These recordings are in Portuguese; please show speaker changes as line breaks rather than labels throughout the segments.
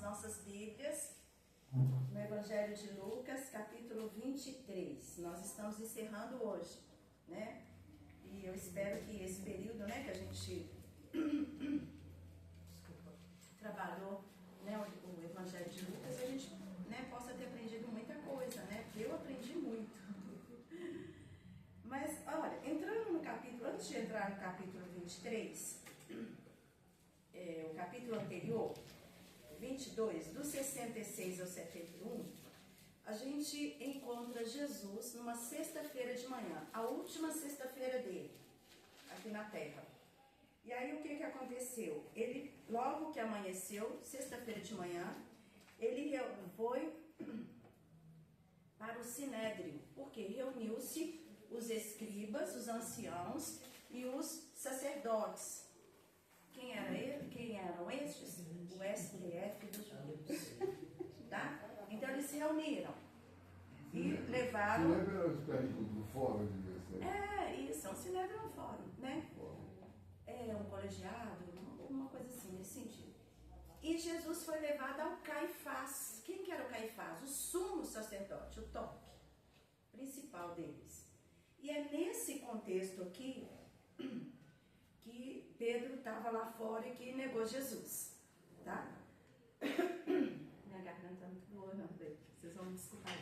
nossas Bíblias no Evangelho de Lucas, capítulo 23. Nós estamos encerrando hoje, né? E eu espero que esse período, né, que a gente trabalhou, né, o Evangelho de Lucas, a gente, né, possa ter aprendido muita coisa, né? Porque eu aprendi muito. Mas, olha, entrando no capítulo, antes de entrar no capítulo 23, o capítulo anterior, 22, do 66 ao 71, a gente encontra Jesus numa sexta-feira de manhã, a última sexta-feira dele, aqui na Terra. E aí o que aconteceu? Ele, logo que amanheceu, sexta-feira de manhã, ele foi para o Sinédrio, porque reuniu-se os escribas, os anciãos e os sacerdotes. Quem eram estes? O STF dos judeus. Tá? Então eles se reuniram e levaram...
Sinédrio era uma espécie do fórum, devia ser.
Isso, um Sinédrio é um fórum, né? É um colegiado, uma coisa assim, nesse sentido. E Jesus foi levado ao Caifás. Quem que era o Caifás? O sumo sacerdote, o top principal deles. E é nesse contexto aqui que Pedro estava lá fora e que negou Jesus, tá? Minha garganta está muito boa, não, vocês vão me desculpar.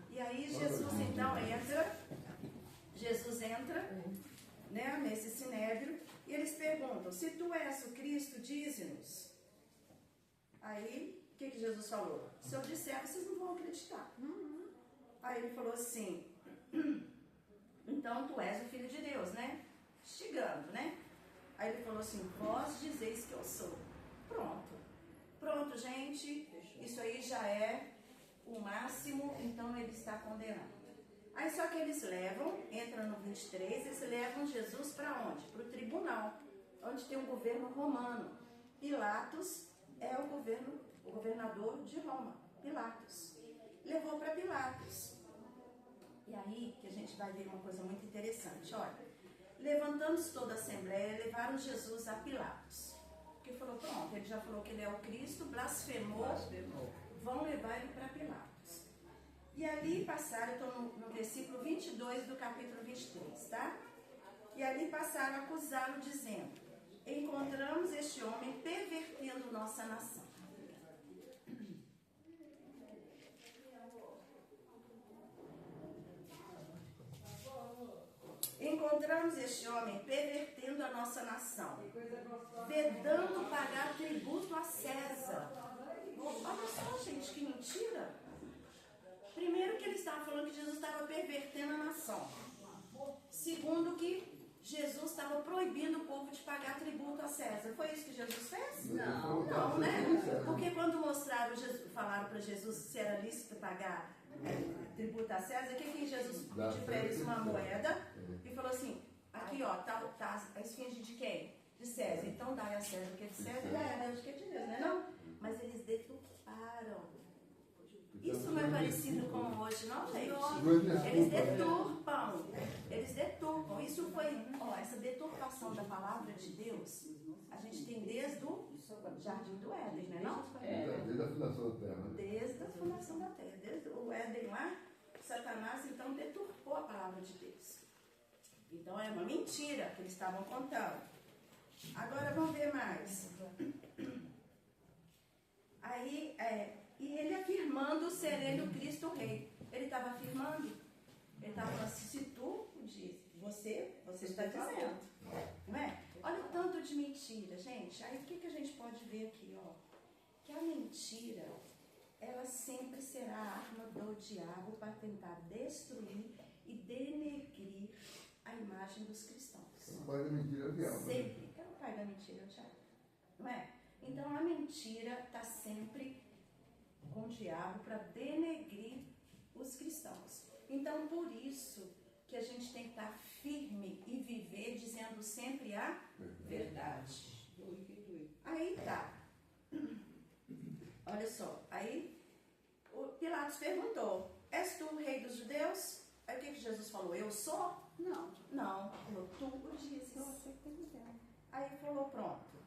E aí Jesus então entra, né, nesse sinédrio, e eles perguntam: se tu és o Cristo, dize-nos. Aí, o que Jesus falou? Se eu disser, vocês não vão acreditar. Aí ele falou assim: então tu és o Filho de Deus, né? Instigando, né? Aí ele falou assim: vós dizeis que eu sou. Pronto, gente, isso aí já é o máximo, então ele está condenado. Aí só que eles entram no 23, eles levam Jesus para onde? Para o tribunal, onde tem um governo romano. Pilatos é o governador de Roma, Pilatos. Levou para Pilatos. E aí que a gente vai ver uma coisa muito interessante, olha. Levantando-se toda a assembleia, levaram Jesus a Pilatos. Porque falou, pronto, ele já falou que ele é o Cristo, blasfemou. Vão levar ele para Pilatos. E ali passaram, eu estou no versículo 22 do capítulo 23, tá? E ali passaram a acusá-lo, dizendo: encontramos este homem pervertendo nossa nação. Encontramos este homem pervertendo a nossa nação, vedando pagar tributo a César. Olha só, gente, que mentira. Primeiro que ele estava falando que Jesus estava pervertendo a nação. Segundo que Jesus estava proibindo o povo de pagar tributo a César. Foi isso que Jesus fez? Não, né? Porque quando falaram para Jesus se era lícito pagar tributo a César, o que Jesus pediu para eles? Uma moeda. E falou assim: aqui ó, tá a esfinge de quem? De César. Então dai a César o que é de César e dai a Deus o que é de Deus, não é não? Mas eles deturparam. Isso não é parecido com hoje, não, gente? Eles deturpam. Isso foi, essa deturpação da palavra de Deus, a gente tem desde o Jardim do Éden, né, não?
Desde a fundação da Terra.
Desde a fundação da Terra. Desde o Éden lá, Satanás então deturpou a palavra de Deus. Então é uma mentira que eles estavam contando. Agora vamos ver mais. Aí, e ele afirmando ser ele o Cristo Rei. Ele estava afirmando. Ele estava falando: se tu diz, você está dizendo. Não é? Olha o tanto de mentira, gente. Aí o que a gente pode ver aqui, ó? Que a mentira, ela sempre será a arma do diabo para tentar destruir e denegrir a imagem dos cristãos.
O pai da mentira é o diabo.
Sempre. É o pai da mentira, o diabo. Não é? Então a mentira está sempre com o diabo para denegrir os cristãos. Então por isso que a gente tem que estar firme e viver dizendo sempre a verdade. Aí tá. Olha só. Aí o Pilatos perguntou: és tu o rei dos judeus? Aí o que Jesus falou? Eu sou? Não. Falou: tu o dizes. Aí falou: pronto.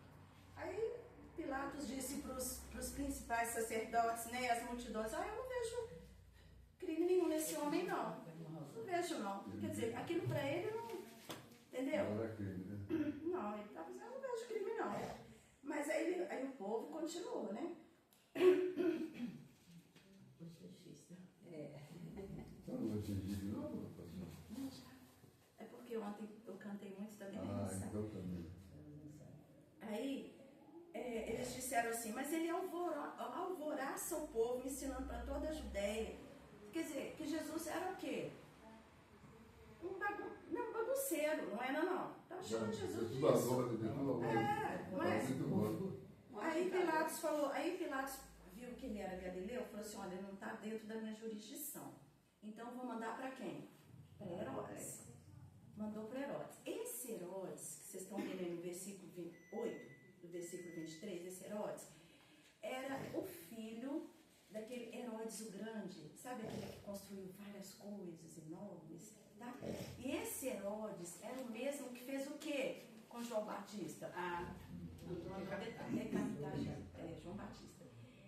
Aí Pilatos disse para os os principais sacerdotes, né, as multidões, eu não vejo crime nenhum nesse homem, não. Não vejo, não. Quer dizer, aquilo para ele não... Entendeu?
Não era crime, né?
Não, ele estava dizendo, eu não vejo crime, não. Mas aí o povo continuou, né?
Então não vou te dizer de novo, pastor?
Não, já. É porque ontem eu cantei muito também.
Então também.
Aí, eles disseram assim, mas ele alvoraça o povo, ensinando para toda a Judéia. Quer dizer, que Jesus era o quê? Um bagunceiro, não era não. Estava chamando Jesus disso. Não é? Aí Pilatos viu que ele era galileu, falou assim, olha, ele não está dentro da minha jurisdição. Então eu vou mandar para quem? Para Herodes. Mandou para Herodes. Esse Herodes, que vocês estão vendo aí no versículo 28, do versículo 23, esse Herodes, era o filho daquele Herodes o Grande, sabe aquele que construiu várias coisas enormes, tá? E esse Herodes era o mesmo que fez o quê com João Batista? Decapitar João Batista.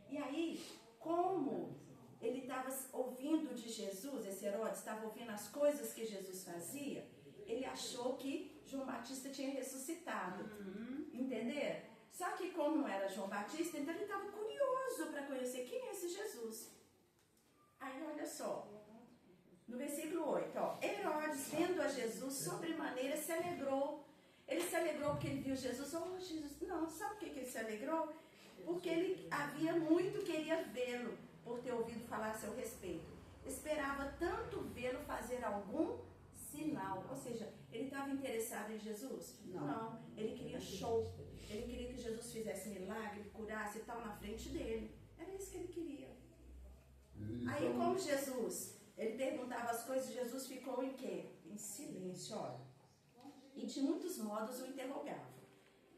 E aí, como ele estava ouvindo de Jesus, esse Herodes estava ouvindo as coisas que Jesus fazia, ele achou que João Batista tinha ressuscitado. Entender? Só que como não era João Batista, então ele estava curioso para conhecer quem é esse Jesus. Aí olha só, no versículo 8, Herodes, vendo a Jesus, sobremaneira se alegrou. Ele se alegrou porque ele viu Jesus. Jesus, não, sabe por que ele se alegrou? Porque ele havia muito queria vê-lo, por ter ouvido falar a seu respeito. Esperava tanto vê-lo fazer algum sinal. Ou seja, ele estava interessado em Jesus? Não. Ele queria show. Ele queria que Jesus fizesse milagre, curasse e tal na frente dele. Era isso que ele queria. Aí como Jesus, ele perguntava as coisas, Jesus ficou em quê? Em silêncio, olha. E de muitos modos o interrogava.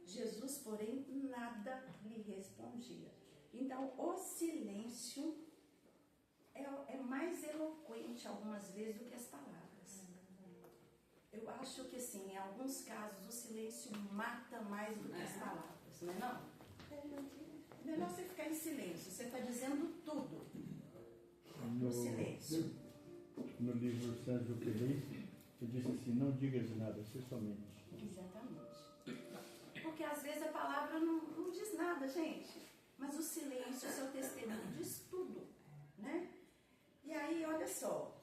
Jesus, porém, nada lhe respondia. Então, o silêncio é mais eloquente algumas vezes do que as palavras. Eu acho que, assim, em alguns casos, o silêncio mata mais do que as palavras, não é não? Melhor você ficar em silêncio, você está dizendo tudo. No silêncio.
No livro Saint-Exupéry, ele disse assim, não digas nada, se somente.
Exatamente. Porque às vezes a palavra não diz nada, gente. Mas o silêncio, o seu testemunho, diz tudo, né? E aí, olha só.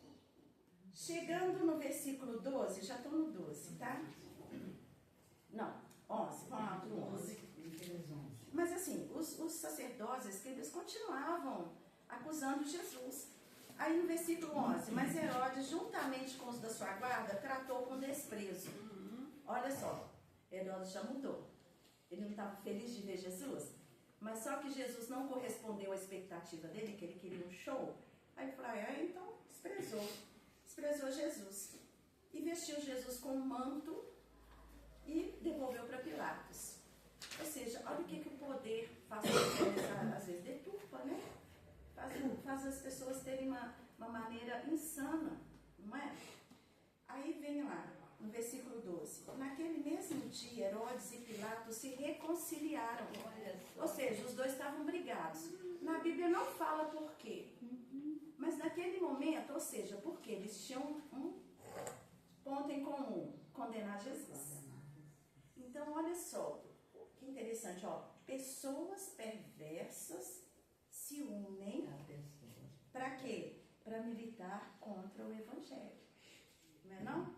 Chegando no versículo 12, já estou no 12, tá? Não, 11, vamos lá para o 11. Mas assim, os sacerdotes, eles continuavam acusando Jesus. Aí no versículo 11, mas Herodes, juntamente com os da sua guarda, tratou com desprezo. Olha só, Herodes já mudou. Ele não estava feliz de ver Jesus, mas só que Jesus não correspondeu à expectativa dele, que ele queria um show. Aí ele falou, então desprezou Jesus. E vestiu Jesus com um manto e devolveu para Pilatos. Ou seja, olha o que o poder faz, às vezes deturpa, né? Faz as pessoas terem uma maneira insana, não é? Aí vem lá, no versículo 12. Naquele mesmo dia, Herodes e Pilatos se reconciliaram. Ou seja, os dois estavam brigados. Na Bíblia não fala por quê. Mas naquele momento, ou seja, porque eles tinham um ponto em comum, condenar Jesus. Então, olha só, que interessante, pessoas perversas se unem para quê? Para militar contra o Evangelho. Não é não?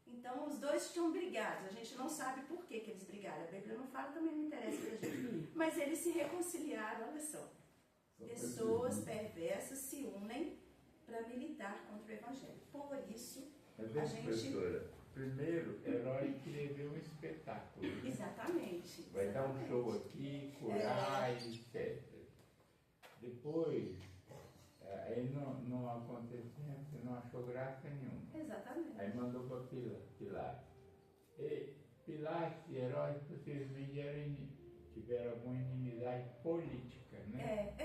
Então, os dois tinham brigado. A gente não sabe por que eles brigaram. A Bíblia não fala, também não interessa pra gente. Mas eles se reconciliaram, olha só. Pessoas perversas se unem para militar contra o Evangelho. Por isso, a gente...
Professora, primeiro, herói queria ver um espetáculo.
Exatamente.
Vai dar um show aqui, curar, etc. Depois, aí não aconteceu, não achou graça nenhuma.
Exatamente.
Aí mandou para Pilatos. E Pilatos e Herodes possivelmente tiveram alguma inimizade política, né?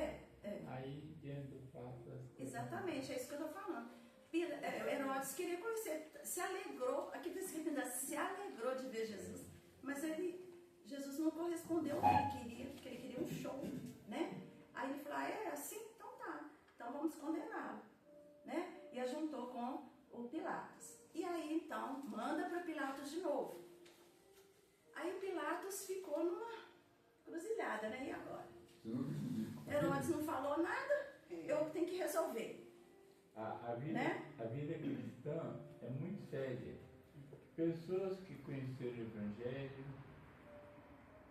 Aí, diante do fato...
Exatamente, é isso que eu estou falando. Herodes queria conhecer, se alegrou, aqui está escrito ainda, se alegrou de ver Jesus. Mas Jesus não correspondeu ao que ele queria um show, né? juntou com o Pilatos. E aí, então, manda para Pilatos de novo. Aí o Pilatos ficou numa cruzilhada, né? E agora? Herodes não falou nada, eu tenho que resolver.
A vida cristã é muito séria. Pessoas que conheceram o Evangelho,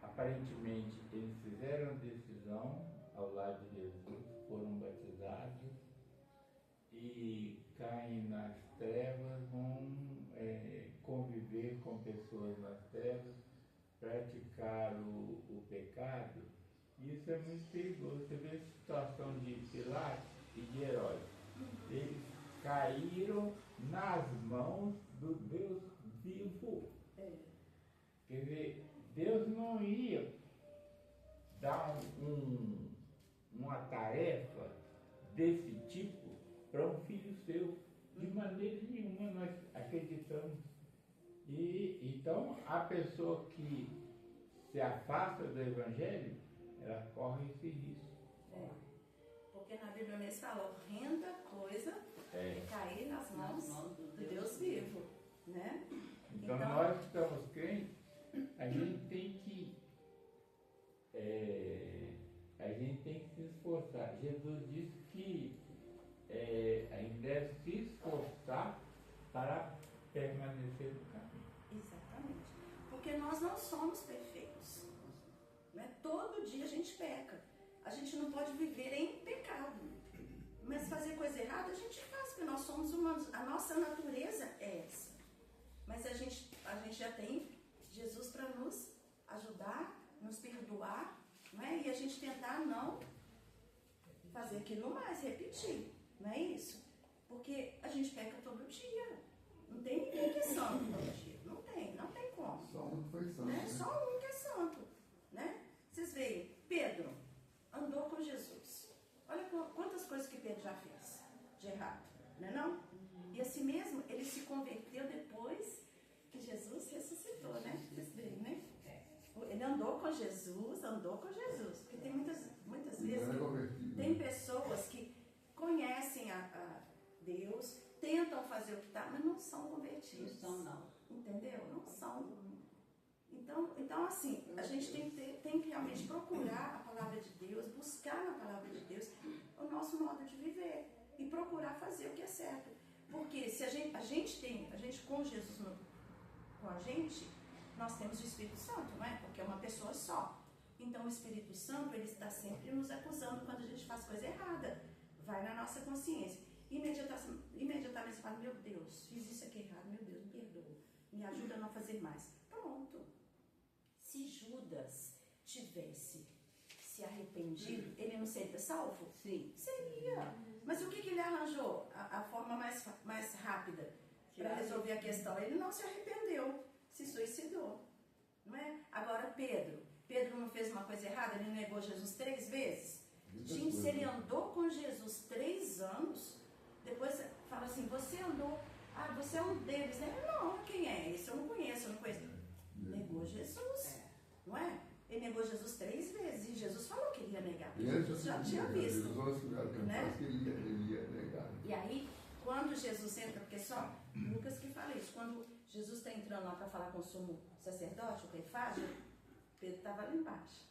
aparentemente eles fizeram a decisão ao lado de Jesus, foram batizados e caem nas trevas, vão conviver com pessoas nas trevas, praticar o pecado. Isso é muito perigoso. Você vê a situação de Pilatos e de Herodes. Eles caíram nas mãos do Deus vivo. Quer dizer, Deus não ia dar uma tarefa desse tipo para um filho seu. De maneira nenhuma nós acreditamos. E então a pessoa que se afasta do Evangelho, ela corre esse risco.
Porque na Bíblia mesmo fala, horrenda coisa é cair nas mãos do Deus vivo, né?
Então nós que estamos crentes, a gente tem que se esforçar. Jesus disse que a gente deve se esforçar para permanecer no caminho.
Exatamente. Porque nós não somos perfeitos. Né? Todo dia a gente peca. A gente não pode viver em pecado. Mas fazer coisa errada a gente faz, porque nós somos humanos. A nossa natureza é essa. Mas a gente já tem Jesus para nos ajudar, nos perdoar, né? E a gente tentar não fazer aquilo mais, repetir. Não é isso? Porque a gente peca todo dia. Não tem ninguém que é santo todo dia. Não tem como.
Só um que foi santo.
Né?
Né?
Só um que é santo. Né? Vocês veem, Pedro andou com Jesus. Olha quantas coisas que Pedro já fez de errado. Não é não? E assim mesmo, ele se converteu depois que Jesus ressuscitou, né? Vocês veem, né? Ele andou com Jesus. Porque tem muitas vezes que tem pessoas que conhecem a Deus, tentam fazer o que está, mas não são convertidos.
Não são, não.
Entendeu? Não são. Então assim, a gente tem que realmente procurar a palavra de Deus, buscar na palavra de Deus o nosso modo de viver e procurar fazer o que é certo. Porque se a gente com Jesus com a gente, nós temos o Espírito Santo, não é? Porque é uma pessoa só. Então o Espírito Santo, ele está sempre nos acusando quando a gente faz coisa errada. Vai na nossa consciência. Imediatamente você fala, meu Deus, fiz isso aqui errado, meu Deus, me perdoa. Me ajuda a não fazer mais. Pronto. Se Judas tivesse se arrependido, ele não seria salvo?
Sim.
Seria. Mas o que ele arranjou? A forma mais rápida para resolver a questão. Ele não se arrependeu, se suicidou. Não é? Agora Pedro não fez uma coisa errada, ele negou Jesus 3 vezes. Gente, se ele andou com Jesus 3 anos, depois fala assim, você é um deles, né? Não, quem é esse? Eu não conheço. Negou Jesus, não é? Ele negou Jesus 3 vezes, e Jesus falou que ele ia negar, porque Jesus já tinha visto. Né?
Ele ia negar.
E aí, quando Jesus entra, porque só Lucas que fala isso, quando Jesus está entrando lá para falar com o sumo sacerdote, o Caifás, Pedro estava lá embaixo,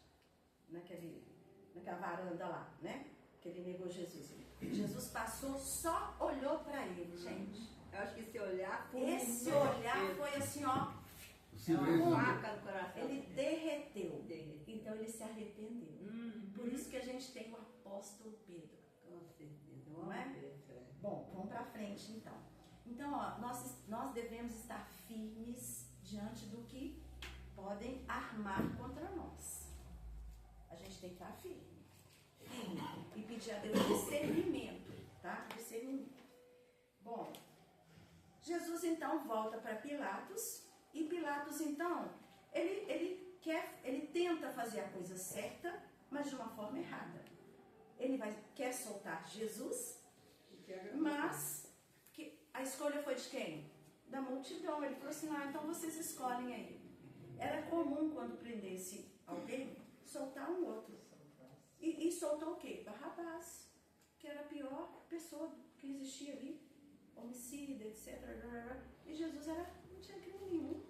naquela varanda lá, né? Que ele negou Jesus. Jesus passou, só olhou para ele, gente.
Eu acho que esse olhar foi...
Esse olhar foi assim, ó.
Uma faca no coração.
Ele derreteu. Então ele se arrependeu. Por isso que a gente tem o apóstolo Pedro.
Com certeza.
Não é? Bom, vamos para frente então. Então, ó, nós devemos estar firmes diante do que podem armar contra nós. A gente tem que estar firme. E pedir a Deus discernimento, tá? Discernimento. Bom, Jesus então volta para Pilatos. E Pilatos então, ele tenta fazer a coisa certa, mas de uma forma errada. Ele quer soltar Jesus, mas a escolha foi de quem? Da multidão. Ele falou assim, então vocês escolhem aí. Era comum quando prendesse alguém, soltar um outro. E soltou o quê? Barrabás, que era a pior pessoa que existia ali. homicida, etc. E Jesus não tinha crime nenhum.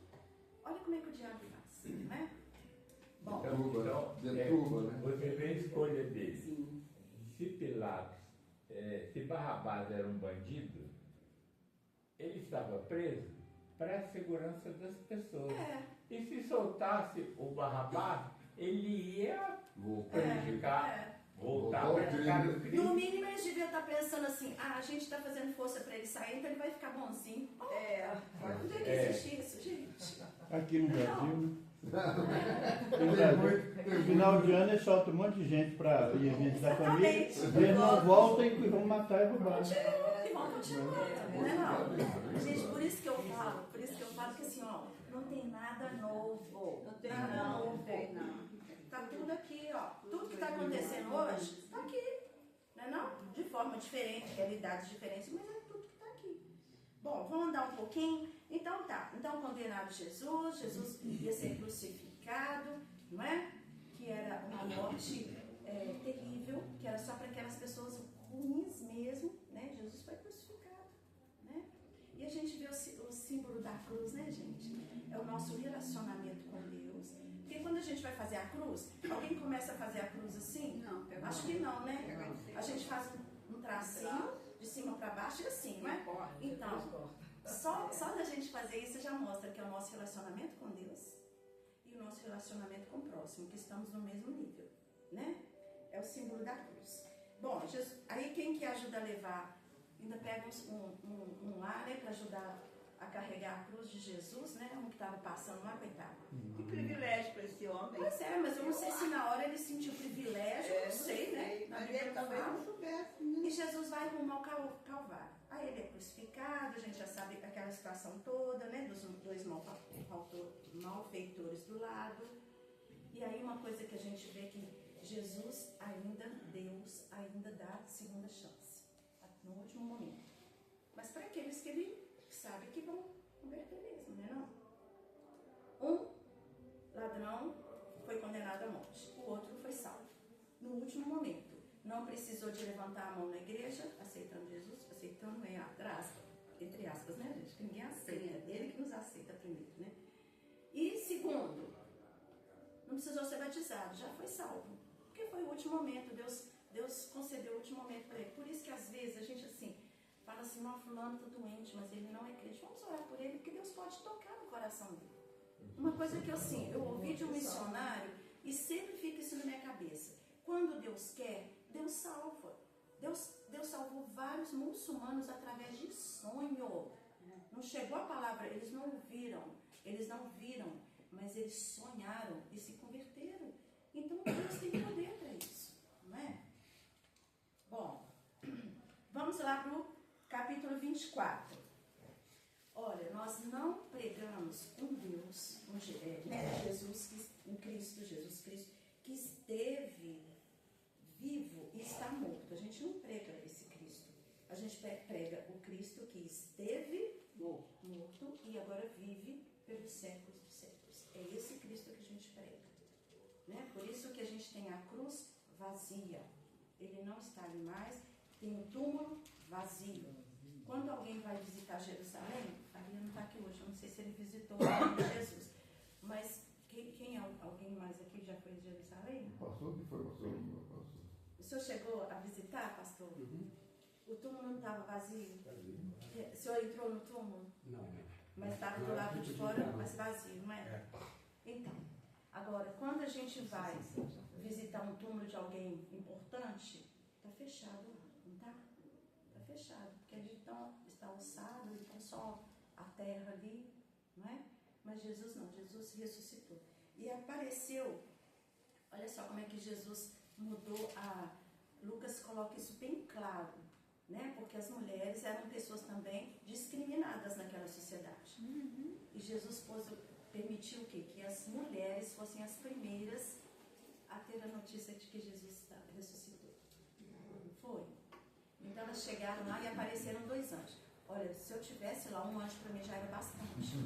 Olha como é que o diabo faz, né? Bom,
Deturba, né?
Você vê a escolha dele.
Sim.
Se Pilatos, se Barrabás era um bandido, ele estava preso para a segurança das pessoas. E se soltasse o Barrabás, ele ia prejudicar, voltar a praticar o crime.
no mínimo eles deviam estar pensando assim, a gente está fazendo força para ele sair, então ele vai ficar bonzinho. Onde é que existe isso, gente?
Aqui no Brasil, né?
Tem
No final de ano, eles soltam um monte de gente para ir visitar a família.
Exatamente.
Eles não voltam e vão matar e roubar.
E vão continuar, não. Gente, por isso que eu falo que assim, ó, não tem nada novo.
Não tem
Nada
não,
novo.
não tem não.
Tá tudo aqui, ó. Tudo que está acontecendo hoje está aqui. Não é não? De forma diferente, realidades diferentes, mas é tudo que está aqui. Bom, vamos andar um pouquinho. Então tá. Então condenado Jesus ia ser crucificado, não é? Que era uma morte terrível, que era só para aquelas pessoas ruins mesmo, né? Jesus foi crucificado, né? E a gente vê o símbolo da cruz, né, gente? É o nosso relacionamento com Deus. Porque quando a gente vai fazer a cruz, alguém começa a fazer a cruz assim?
Não,
Acho que não, né? A gente faz um tracinho de cima para baixo e assim, não é? Então, só da gente fazer isso já mostra que é o nosso relacionamento com Deus e o nosso relacionamento com o próximo, que estamos no mesmo nível, né? É o símbolo da cruz. Bom, Jesus, aí quem que ajuda a levar? Ainda pega um lá, né, para ajudar a carregar a cruz de Jesus, né? Um que estava passando lá, coitado.
Que privilégio para esse homem.
Pois é, mas eu não sei se na hora ele sentiu privilégio, eu não sei, né? Na
Mas
Bíblia
ele
não
talvez
fala.
não soubesse, né?
E Jesus vai rumo ao Calvário. Aí ele é crucificado, a gente já sabe aquela situação toda, né? Dos dois malfeitores do lado. E aí uma coisa que a gente vê que Jesus Deus ainda dá segunda chance. No último momento. Mas para aqueles que ele sabe que vão converter mesmo, né? Não? Um ladrão foi condenado à morte. O outro foi salvo. No último momento. Não precisou de levantar a mão na igreja, aceitando Jesus, aceitando entre aspas, né, gente? Que ninguém aceita, ele que nos aceita primeiro, né? E segundo, não precisou ser batizado, já foi salvo. Porque foi o último momento, Deus concedeu o último momento para ele. Por isso que às vezes a gente assim, fala assim, não, fulano está doente, mas ele não é crente. Vamos orar por ele, porque Deus pode tocar no coração dele. Uma coisa que eu ouvi de um missionário e sempre fica isso na minha cabeça. Quando Deus quer, Deus salva. Deus salvou vários muçulmanos através de sonho. Não chegou a palavra, eles não viram, mas eles sonharam e se converteram. Então Deus tem poder para isso, não é? Bom, vamos lá para o capítulo 24. Olha, nós não pregamos um Deus, Jesus Cristo, que esteve vivo e está morto. A gente não prega esse Cristo. A gente prega o Cristo que esteve morto e agora vive pelos séculos dos séculos. É esse Cristo que a gente prega. Né? Por isso que a gente tem a cruz vazia. Ele não está ali mais. Tem um túmulo vazio. Quando alguém vai visitar Jerusalém, a Bíblia não está aqui hoje, eu não sei se ele visitou Jesus, mas quem é alguém mais aqui que já foi em Jerusalém?
Pastor que foi, pastor?
O senhor chegou a visitar, pastor?
Uhum.
O túmulo não estava vazio?
Vazio.
O senhor entrou no túmulo?
Não.
Mas estava do
Não,
lado de
tipo
fora,
não.
mas vazio, não é?
É.
Então, agora, quando a gente vai visitar um túmulo de alguém importante, está fechado lá, não está? Está fechado, porque ali está alçado, então só a terra ali, não é? Mas Jesus não, Jesus ressuscitou. E apareceu, olha só como é que Jesus mudou Lucas coloca isso bem claro, né? Porque as mulheres eram pessoas também discriminadas naquela sociedade. E Jesus permitiu o quê? Que as mulheres fossem as primeiras a ter a notícia de que Jesus ressuscitou. Não foi? Então elas chegaram lá e apareceram 2 anjos. Olha, se eu tivesse lá um anjo para mim já era bastante,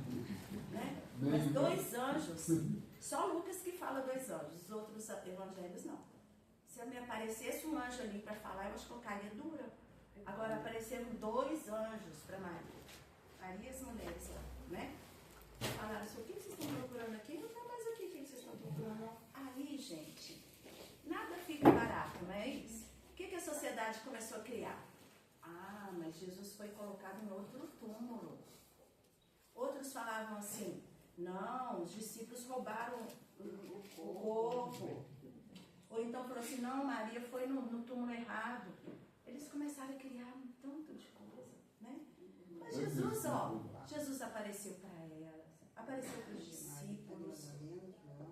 né? Mas 2 anjos, só Lucas que fala 2 anjos, os outros evangelhos não. Se me aparecesse um anjo ali para falar, eu acho que eu caía dura. Agora apareceram 2 anjos para Maria. Maria e as mulheres lá, né? Falaram assim, o que vocês estão procurando aqui? Não está mais aqui, o que vocês estão procurando? Aí, gente, nada fica barato, não é isso? O que a sociedade começou a criar? Ah, mas Jesus foi colocado em outro túmulo. Outros falavam assim, não, os discípulos roubaram o corpo. Ou então falou assim, não, Maria foi no túmulo errado. Eles começaram a criar um tanto de coisa, né? Mas Jesus, Jesus apareceu para elas, apareceu para os discípulos,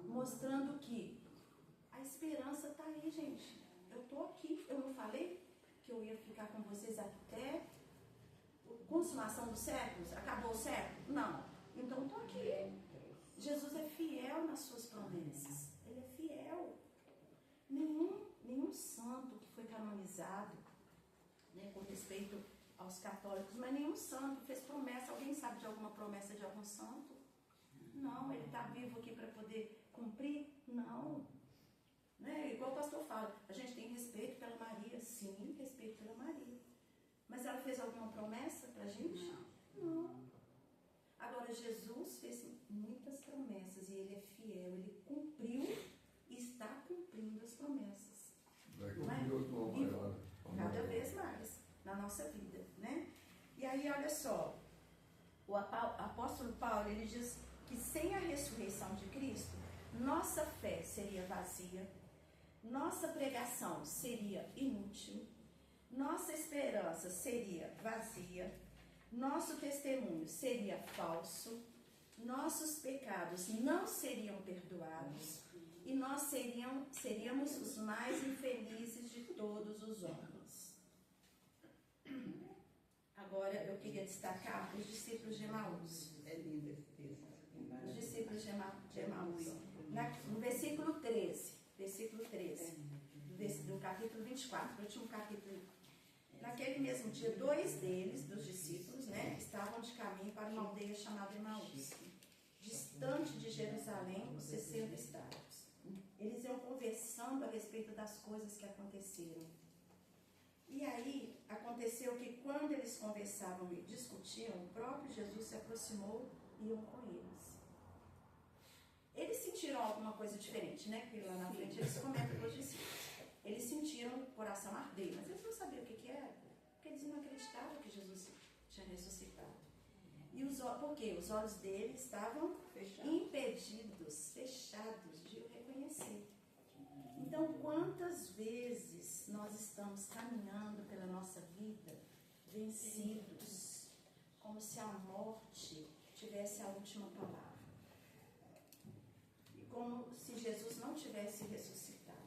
mostrando que a esperança está aí, gente. Eu estou aqui, eu não falei que eu ia ficar com vocês até a consumação dos séculos? Acabou o século? Não. Então estou aqui. Jesus é fiel nas suas promessas. Ele é fiel. Nenhum santo que foi canonizado, né, com respeito aos católicos, mas nenhum santo fez promessa. Alguém sabe de alguma promessa de algum santo? Não. Ele está vivo aqui para poder cumprir? Não. Né? Igual o pastor fala, a gente tem respeito pela Maria. Sim, respeito pela Maria. Mas ela fez alguma promessa para a gente? Não. Agora, Jesus fez muitas promessas e ele é fiel, ele cumpriu e está cumprindo as promessas. Cada vez mais na nossa vida, né? E aí, olha só, o apóstolo Paulo, ele diz que sem a ressurreição de Cristo, nossa fé seria vazia, nossa pregação seria inútil, nossa esperança seria vazia, nosso testemunho seria falso, nossos pecados não seriam perdoados e nós seríamos os mais infelizes de todos os homens. Agora eu queria destacar os discípulos de Emaús.
É lindo esse texto.
Os discípulos de Emaús. No versículo 13, do capítulo 24, o último capítulo. Naquele mesmo dia, 2 deles, dos discípulos, né, estavam de caminho para uma aldeia chamada Emaús, distante de Jerusalém, uns 60 estados. Eles iam conversando a respeito das coisas que aconteceram. E aí, aconteceu que quando eles conversavam e discutiam, o próprio Jesus se aproximou e iam com eles. Eles sentiram alguma coisa diferente, né? Porque lá na frente eles comentam com os discípulos. Eles sentiram o coração arder, mas eles não sabiam o que era, porque eles não acreditavam que Jesus tinha ressuscitado. E por quê? Os olhos deles estavam impedidos, fechados de o reconhecer. Então, quantas vezes nós estamos caminhando pela nossa vida vencidos, como se a morte tivesse a última palavra, e como se Jesus não tivesse ressuscitado.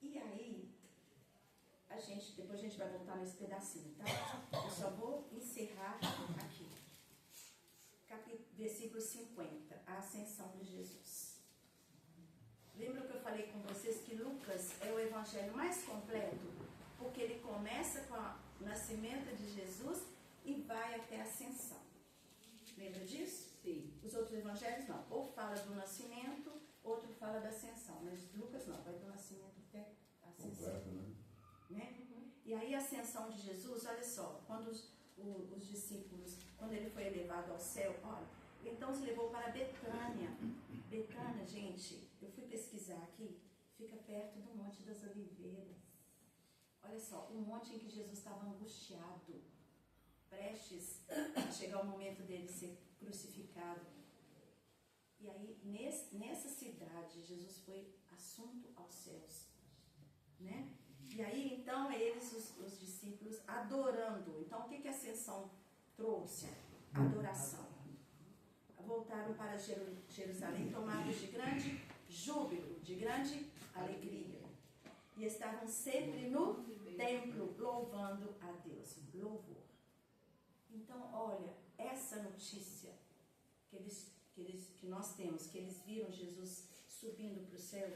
E aí, depois a gente vai voltar nesse pedacinho, tá? Eu só vou encerrar aqui. Versículo 50, a ascensão de Jesus. Lembra que eu falei com vocês que Lucas é o evangelho mais completo? Porque ele começa com o nascimento de Jesus e vai até a ascensão. Lembra disso?
Sim.
Os outros evangelhos não. Ou fala do nascimento, outro fala da ascensão. Mas Lucas não, vai do nascimento até a ascensão.
Completo,
Né? E aí a ascensão de Jesus, olha só, quando os discípulos, quando ele foi elevado ao céu, olha, então se levou para Betânia. Betânia, gente, eu fui pesquisar aqui, fica perto do Monte das Oliveiras. Olha só, o monte em que Jesus estava angustiado, prestes a chegar o momento dele ser crucificado. E aí, nessa cidade, Jesus foi assunto aos céus, né? E aí, então, eles, os discípulos, adorando. Então, o que a ascensão trouxe? Adoração. Voltaram para Jerusalém, tomados de grande júbilo, de grande alegria. E estavam sempre no templo, louvando a Deus. Louvor. Então, olha, essa notícia que nós temos, que eles viram Jesus subindo para o céu,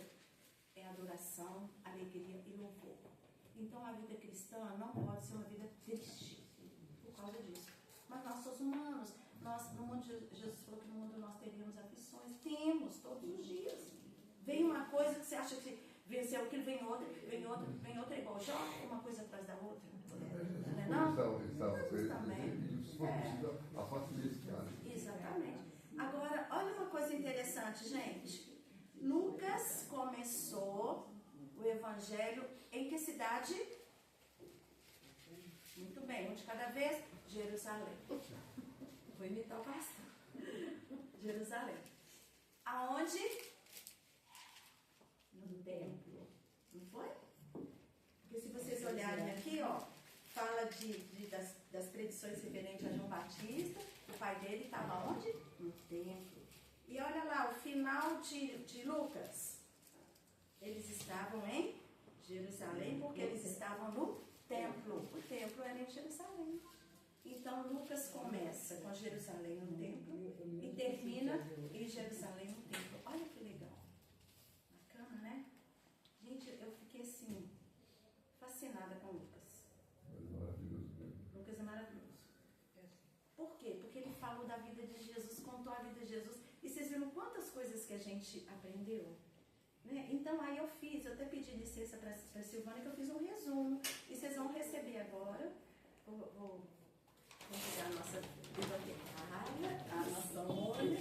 é adoração, alegria e louvor. Então a vida cristã não pode ser uma vida triste por causa disso. Mas nós somos humanos. Jesus falou que no mundo nós teríamos aflições. Temos, todos os dias. Vem uma coisa que você acha que venceu aquilo, vem vem outra, igual Jó, uma coisa atrás da outra. Não é
Não?
não?
Jesus
também.
E se for possível, afaste desse cara.
Exatamente. Agora, olha uma coisa interessante, gente. Lucas começou o evangelho em que cidade? Muito bem, um de cada vez. Jerusalém. Vou imitar o pastor. Jerusalém. Aonde? No templo. Não foi? Porque se vocês olharem aqui, ó, fala das predições referentes a João Batista. O pai dele estava onde? No templo. E olha lá, o final de Lucas. Eles estavam em Jerusalém porque eles estavam no templo. O templo era em Jerusalém. Então Lucas começa com Jerusalém no templo e termina em Jerusalém no templo. Olha que legal. Bacana, né? Gente, eu fiquei assim, fascinada com Lucas.
Maravilhoso mesmo.
Lucas é maravilhoso. Por quê? Porque ele falou da vida de Jesus, contou a vida de Jesus. E vocês viram quantas coisas que a gente aprendeu? Né? Então aí eu até pedi licença para a Silvana, que eu fiz um resumo. E vocês vão receber agora. Vou pegar a nossa bibliotecária, a Sônia.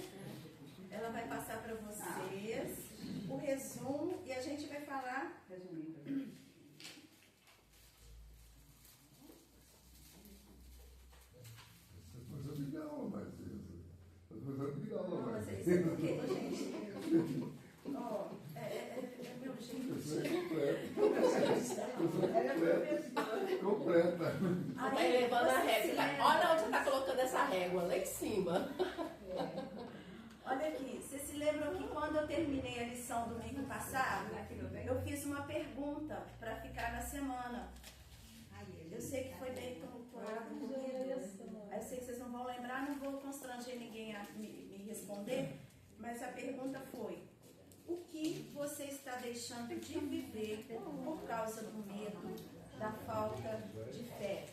Ela vai passar para vocês o resumo e a gente vai falar.
Resumindo.
Essa coisa legal, mas essa coisa legal,
Não,
mas.
mas isso é por quê, gente? Ó, é meu jeito.
Completa.
Tá elevando a régua. Olha onde está colocando essa régua, lá em cima.
Olha aqui, vocês se lembram que quando eu terminei a lição domingo passado, eu fiz uma pergunta para ficar na semana. Eu sei que foi bem tumultuado, eu sei que vocês não vão lembrar, não vou constranger ninguém a me responder, mas a pergunta foi: o que você está deixando de viver por causa do medo, da falta de fé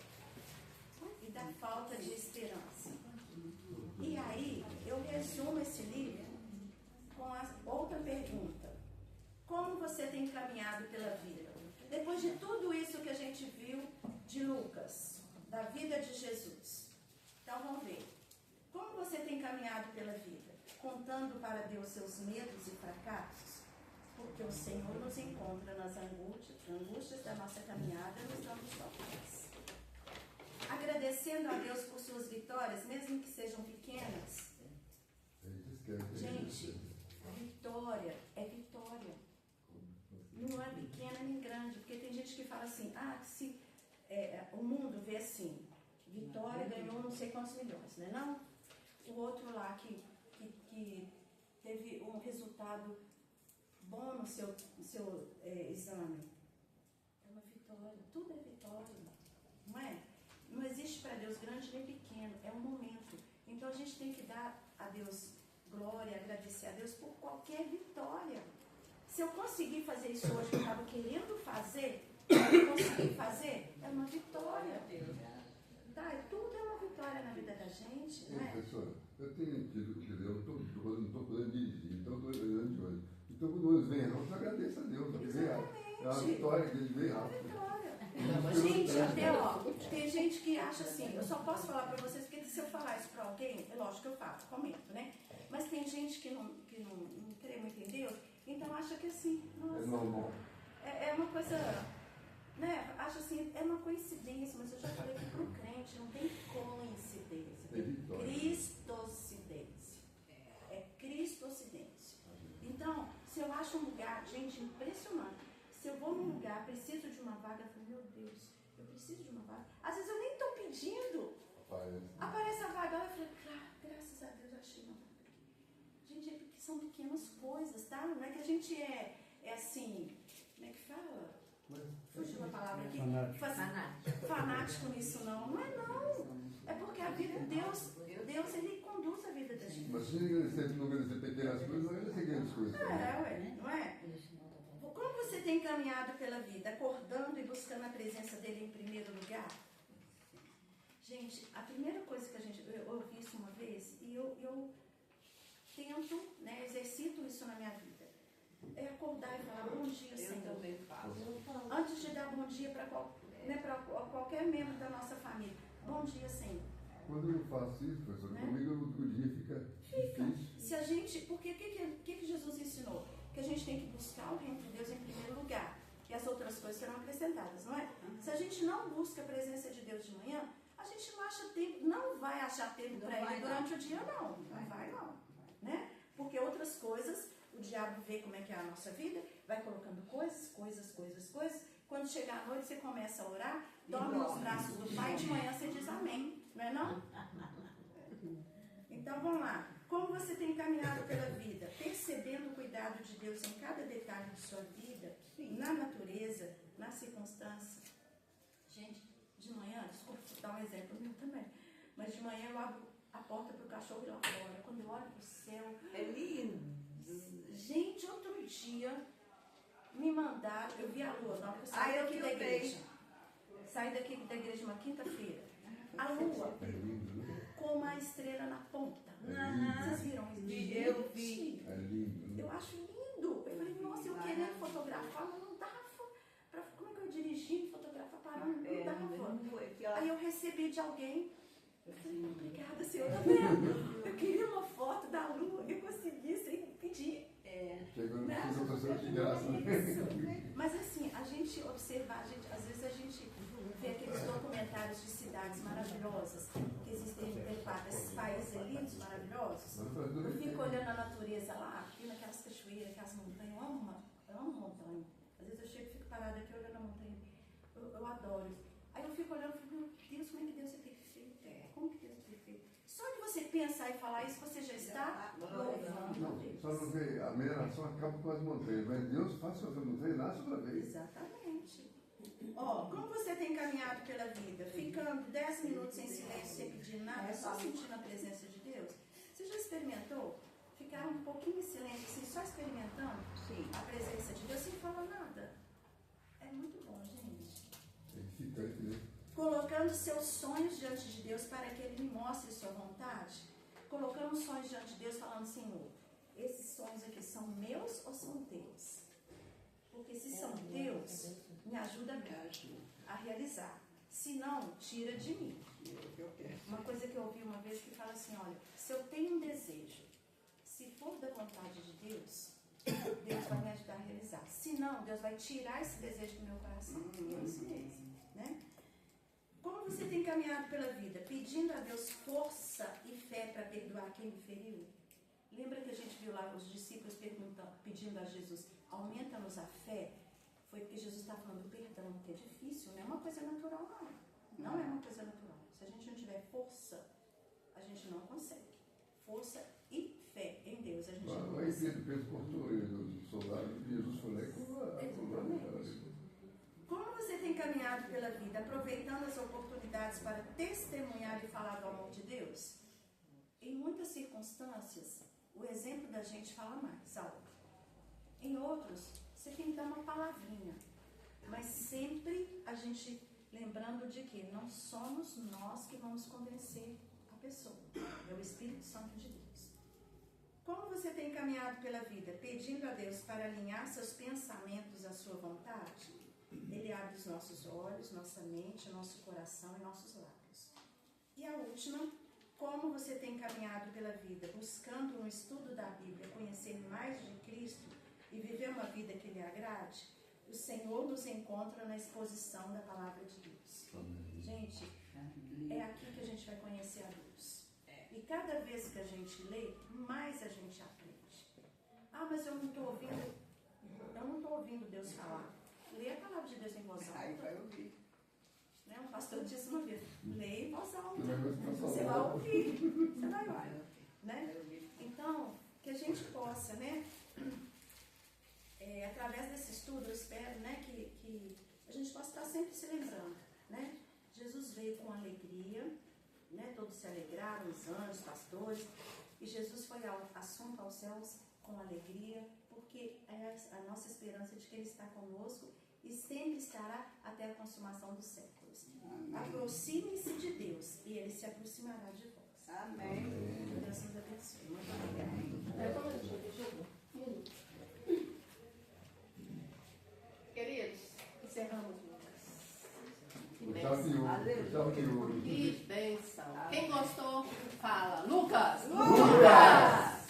e da falta de esperança? E aí, eu resumo esse livro com a outra pergunta: como você tem caminhado pela vida? Depois de tudo isso que a gente viu de Lucas, da vida de Jesus. Então vamos ver. Como você tem caminhado pela vida? Contando para Deus seus medos e fracassos? Porque o Senhor nos encontra nas angústias da nossa caminhada e nos damos toques. Agradecendo a Deus por suas vitórias, mesmo que sejam pequenas. Gente, vitória é vitória. Não é pequena nem grande, porque tem gente que fala assim, se o mundo vê assim, Vitória ganhou não sei quantos milhões, né? Não? O outro lá que teve um resultado bom no seu exame. É uma vitória, tudo é vitória, não é? Não existe para Deus grande nem pequeno, é um momento. Então a gente tem que dar a Deus glória, agradecer a Deus por qualquer vitória. Se eu conseguir fazer isso hoje que eu estava querendo fazer, eu consegui fazer, é uma vitória. Tá, tudo é uma vitória na vida da gente, não é?
Professora, eu tenho tido, quer dizer, eu não estou podendo dirigir, então estou andando de ônibus. Então quando eles vêm, eu agradeço a Deus, porque é uma vitória que eles vêm rápido.
Gente, até tem gente que acha assim, eu só posso falar para vocês, porque se eu falar isso para alguém, é lógico que eu falo, comento, né? Mas tem gente que não crê muito em Deus, então acha que assim, nossa,
É normal.
É uma coisa, né? Acha assim, é uma coincidência, mas eu já falei que para o crente não tem coincidência, tem cristocidência. É cristocidência. Então, se eu acho um lugar, gente, impressionante. Se eu vou num lugar, preciso de uma vaga, eu falo, meu Deus, eu preciso de uma vaga. Às vezes eu nem estou pedindo. Aparece a vaga, eu falo, graças a Deus eu achei uma vaga aqui. Gente, é porque são pequenas coisas, tá? Não é que a gente é assim, como é que fala? Fugiu a palavra aqui. Fanático nisso, não. Não é não. É porque a vida de Deus, ele conduz a vida da gente.
Mas se não agradecer pequenas coisas, não agradecer grandes coisas.
Não é? Como você tem caminhado pela vida, acordando e buscando a presença dele em primeiro lugar? Gente, a primeira coisa que eu ouvi isso uma vez, e eu tento, né, exercito isso na minha vida, é acordar e falar, bom dia, Senhor. dia para qualquer membro da nossa família. Bom dia, Senhor.
Quando eu faço isso, professor,
Né?
comigo o dia fica difícil.
Se a gente, porque o que Jesus ensinou? Que a gente tem que buscar o reino de Deus em primeiro lugar. E as outras coisas serão acrescentadas, não é? Se a gente não busca a presença de Deus de manhã, a gente não acha tempo, não vai achar tempo para ele durante o dia, não. Não vai, não. Né? Porque outras coisas, o diabo vê como é que é a nossa vida, vai colocando coisas. Quando chegar à noite, você começa a orar, dorme nos braços do Pai, de manhã você diz amém. Não é não? Então, vamos lá. Como você tem caminhado pela vida, percebendo o cuidado de Deus em cada detalhe de sua vida, na natureza, na circunstância? Gente, de manhã, desculpa dar um exemplo meu também, mas de manhã eu abro a porta para o cachorro ir lá fora. Quando eu olho para o céu...
É lindo.
Gente, outro dia me mandaram, eu vi a lua, na hora que eu saí daqui da igreja. Saí daqui da igreja uma quinta-feira. A lua
É lindo, né?
com uma estrela na ponta. Vocês viram isso?
Eu vi.
É lindo, né?
Eu acho lindo. Eu falei, nossa, eu querendo fotografar, mas não dava. Como é que eu dirigindo, fotografar, parando, não dava. Aí eu recebi de alguém. Eu falei, obrigada, Senhor, tá vendo? Eu queria uma foto da lua, eu consegui sem pedir.
Chegou no fim, outra pessoa de graça, né?
Mas assim, a gente observar, às vezes a gente vê aqueles documentários de cidades maravilhosas, que existem esses países lindos, maravilhosos. Eu fico olhando a natureza lá, vendo aquelas cachoeiras, aquelas montanhas, eu amo montanha. Às vezes eu chego e fico parada aqui olhando a montanha, eu adoro isso. Aí eu fico olhando e fico, meu Deus, como é que Deus é perfeito? Como que Deus é perfeito? Só de você pensar e falar isso, você já está louvando a Deus.
Só não vê, a mineração acaba com as montanhas, mas Deus faz com as montanhas e nasce outra vez.
Exatamente. Ó, como você tem caminhado pela vida? Ficando 10 minutos em silêncio, sem pedir nada, só sentindo a presença de Deus? Você já experimentou? Ficar um pouquinho em silêncio, assim, só experimentando a presença de Deus, sem falar nada? É muito bom, gente.
É edificante, né?
Colocando seus sonhos diante de Deus para que Ele me mostre sua vontade. Colocando os sonhos diante de Deus, falando, Senhor, esses sonhos aqui são meus ou são teus? Porque se são teus, me ajuda a realizar. Se não, tira de mim. Uma coisa que eu ouvi uma vez que fala assim, olha, se eu tenho um desejo, se for da vontade de Deus, Deus vai me ajudar a realizar. Se não, Deus vai tirar esse desejo do meu coração. É isso mesmo, né? Como você tem caminhado pela vida, pedindo a Deus força e fé para perdoar quem me feriu? Lembra que a gente viu lá os discípulos pedindo a Jesus, aumenta-nos a fé? Foi porque Jesus está falando do perdão, que é difícil, não é uma coisa natural, não. Não é uma coisa natural. Se a gente não tiver força, a gente não consegue. Força e fé em Deus, a gente não
Aí
consegue.
Pedro cortou ele, o soldado, Jesus foi lá e colou.
Como você tem caminhado pela vida, aproveitando as oportunidades para testemunhar e falar do amor de Deus? Em muitas circunstâncias, o exemplo da gente fala mais alto. Em outros, você tem que dar uma palavrinha. Mas sempre a gente lembrando de que não somos nós que vamos convencer a pessoa. É o Espírito Santo de Deus. Como você tem caminhado pela vida, pedindo a Deus para alinhar seus pensamentos à sua vontade? Ele abre os nossos olhos, nossa mente, nosso coração e nossos lábios. E a última, como você tem caminhado pela vida, buscando no estudo da Bíblia conhecer mais de Cristo e viver uma vida que lhe agrade? O Senhor nos encontra na exposição da Palavra de Deus. Gente, é aqui que a gente vai conhecer a Deus. E cada vez que a gente lê, mais a gente aprende. Ah, mas eu não estou ouvindo Deus falar. Lê a palavra de Deus em voz alta.
Aí vai ouvir.
Né? Um pastor disse uma vez, lê em voz alta.
Você
Você vai ouvir. Você vai ouvir. Né? Então, que a gente possa, né? Através desse estudo, eu espero, né, que a gente possa estar sempre se lembrando, né? Jesus veio com alegria, né? Todos se alegraram, os anjos, os pastores, e Jesus foi assunto aos céus com alegria, porque é a nossa esperança de que Ele está conosco e sempre estará até a consumação dos séculos. Aproximem-se de Deus e Ele se aproximará de vós.
Amém.
Deus nos abençoe. Muito obrigada. Queridos, encerramos, Lucas.
Então, que o-
Que bênção. Quem gostou, fala. Lucas!
Lucas!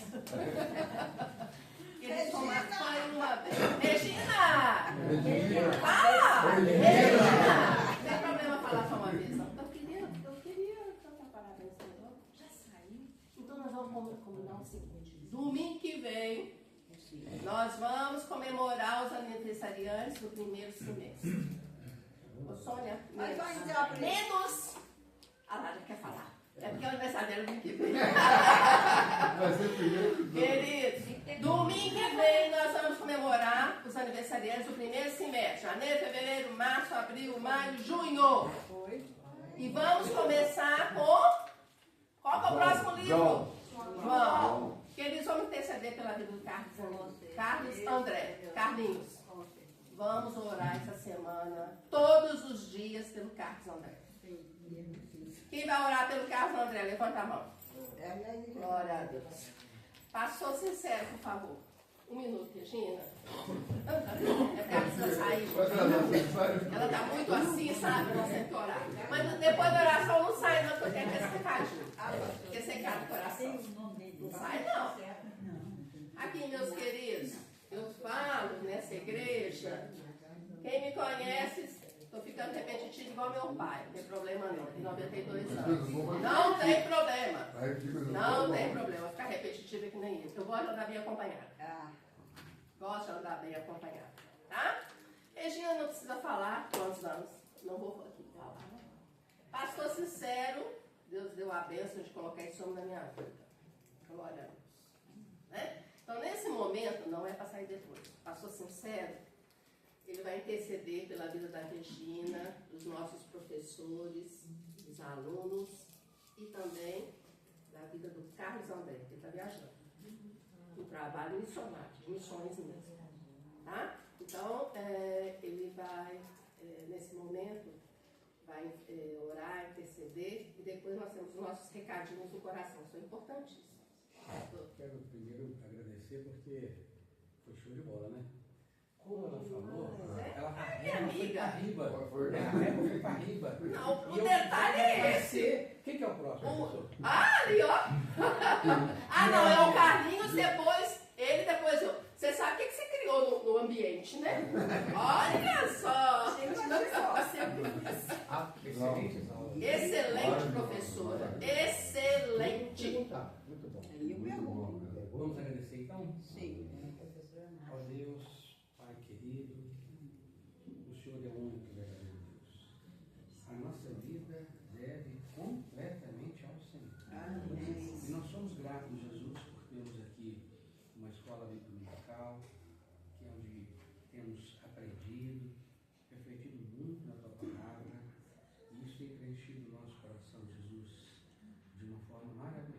Eles tomaram banho uma vez. Regina!
Regina.
Fala!
Regina.
Regina! Não tem problema falar só uma vez, não. Eu queria cantar parabéns pro Senhor. Já saiu. Então nós vamos combinar o seguinte. Domingo que vem, nós vamos comemorar os aniversariantes do primeiro semestre. Ô, Sônia,
Mas vai entrar pra ele.
menos... A Lara quer falar. É porque é o aniversário dela domingo que vem.
Vai ser primeiro.
Queridos, domingo que vem nós vamos comemorar os aniversariantes do primeiro semestre. Janeiro, fevereiro, março, abril, maio, junho. E vamos começar com... Qual que é o próximo livro? João. Queridos, vamos interceder pela vida do Carlos André. Carlinhos. Vamos orar essa semana, todos os dias, pelo Carlos André. Quem vai orar pelo Carlos André? Levanta a mão. Glória a Deus. Pastor sincero, por favor. 1 minuto, Regina. É porque ela precisa sair.
Vai trazer o aniversário.
Ela está muito assim, sabe? Ela sempre que orar. Mas depois da oração não sai, não, porque eu quero ver esse recadinho. Porque esse recado do coração. Não sai, não. Aqui, meus queridos, eu falo nessa igreja. Quem me conhece, estou ficando repetitivo igual meu pai. Não tem problema não, tem 92 anos. Não tem problema. Não tem problema, ficar repetitivo é que nem isso. Eu gosto de andar bem acompanhado. Gosto de andar bem acompanhado. Tá? Regina não precisa falar quantos anos. Não vou aqui falar. Pastor sincero, Deus deu a bênção de colocar esse homem na minha vida. Glória a Deus. Né? Então, nesse momento, não é para sair depois. Pastor sincero, ele vai interceder pela vida da Regina, dos nossos professores, dos alunos e também da vida do Carlos André, que está viajando. Um trabalho missionário, de missões mesmo. Tá? Então, ele vai, nesse momento, vai orar, interceder e depois nós temos os nossos recadinhos no coração. São importantíssimos.
Quero primeiro agradecer porque foi show de bola, né? Como ela falou, ela foi pra riba. A régua foi pra riba.
Não, o detalhe é esse.
Quem que é o próximo, professor?
Ali, ó. Não, é o Carlinhos, depois ele, depois eu. Você sabe o que você criou no ambiente, né? Olha só. Excelente, professora. Excelente.
Muito bom.
Eu pergunto.
Vamos agradecer então?
Sim.
Ó Deus, Pai querido, o Senhor é o único verdadeiro Deus. A nossa vida deve completamente ao Senhor. E nós somos gratos, Jesus, por termos aqui uma escola dominical, que é onde temos aprendido, refletido muito na Tua palavra, e isso tem preenchido o nosso coração, Jesus, de uma forma maravilhosa.